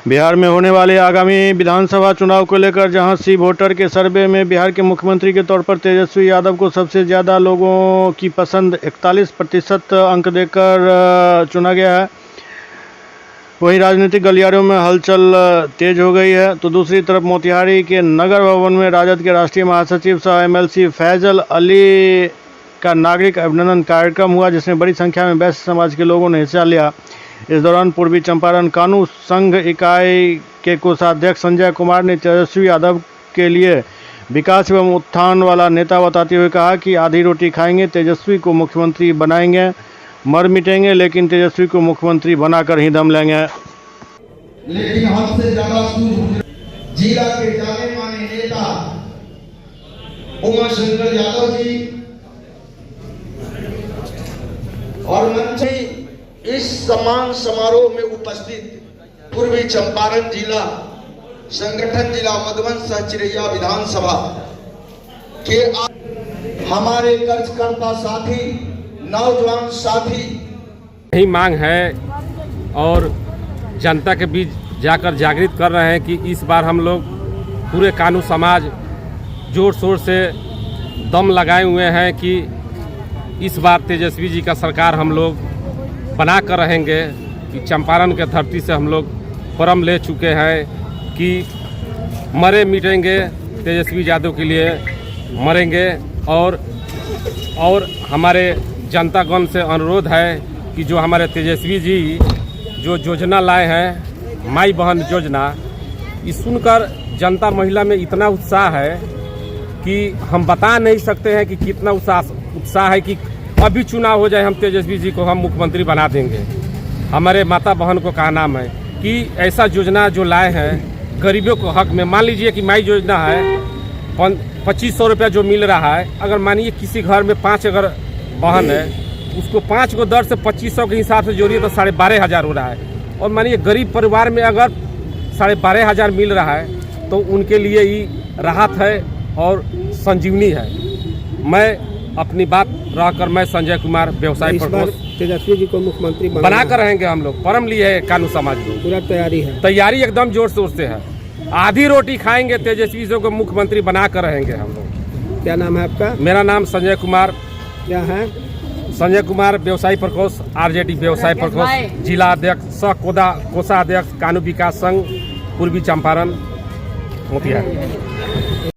बिहार में होने वाले आगामी विधानसभा चुनाव को लेकर जहां सी वोटर के सर्वे में बिहार के मुख्यमंत्री के तौर पर तेजस्वी यादव को सबसे ज़्यादा लोगों की पसंद 41% अंक देकर चुना गया है, वहीं राजनीतिक गलियारों में हलचल तेज हो गई है। तो दूसरी तरफ मोतिहारी के नगर भवन में राजद के राष्ट्रीय महासचिव सह एमएलसी फैजल अली का नागरिक अभिनंदन कार्यक्रम हुआ, जिसमें बड़ी संख्या में वैश्य समाज के लोगों ने हिस्सा लिया। इस दौरान पूर्वी चंपारण कानू संघ इकाई के कोषाध्यक्ष संजय कुमार ने तेजस्वी यादव के लिए विकास एवं उत्थान वाला नेता बताते हुए कहा कि आधी रोटी खाएंगे, तेजस्वी को मुख्यमंत्री बनाएंगे, मर मिटेंगे लेकिन तेजस्वी को मुख्यमंत्री बनाकर ही दम लेंगे। लेकिन हमसे ज्यादा जिला के जाने माने नेता उमाशंकर यादव जी और मंत्री इस सम्मान समारोह में उपस्थित पूर्वी चंपारण जिला संगठन जिला मधुबन सह चिरैया विधानसभा के हमारे कार्यकर्ता साथी, नौजवान साथी यही मांग है और जनता के बीच जाकर जागृत कर रहे हैं कि इस बार हम लोग पूरे कानू समाज जोर शोर से दम लगाए हुए हैं कि इस बार तेजस्वी जी का सरकार हम लोग बना कर रहेंगे। कि चंपारण के धरती से हम लोग प्रण ले चुके हैं कि मरे मिटेंगे, तेजस्वी यादव के लिए मरेंगे। और हमारे जनतागण से अनुरोध है कि जो हमारे तेजस्वी जी जो योजना लाए हैं, माई बहन योजना, इस सुनकर जनता महिला में इतना उत्साह है कि हम बता नहीं सकते हैं कि कितना उत्साह है कि अभी चुनाव हो जाए हम तेजस्वी जी को हम मुख्यमंत्री बना देंगे। हमारे माता बहन को कहा नाम है कि ऐसा योजना जो लाए हैं गरीबों को हक में, मान लीजिए कि माई योजना है 2500 रुपया जो मिल रहा है, अगर मानिए किसी घर में 5 अगर बहन है, उसको 5 को दर से 2500 के हिसाब से जोड़िए तो 12,500 हो रहा है। और मानिए गरीब परिवार में अगर 12,500 मिल रहा है तो उनके लिए ही राहत है और संजीवनी है। मैं अपनी बात रहकर मैं संजय कुमार व्यवसाय प्रकोष्ठ तेजस्वी जी को मुख्यमंत्री बना कर रहेंगे। हम लोग परम लिए है कानू समाज को, पूरा तैयारी एकदम जोर शोर से है। आधी रोटी खाएंगे, तेजस्वी जी को मुख्यमंत्री बना कर रहेंगे हम लोग। क्या नाम है आपका? मेरा नाम संजय कुमार। क्या है? संजय कुमार व्यवसायी प्रकोष्ठ, आरजेडी व्यवसाय प्रकोष्ठ, जिला अध्यक्ष सह कोषाध्यक्ष कानू विकास संघ पूर्वी चंपारण मोतिहारी।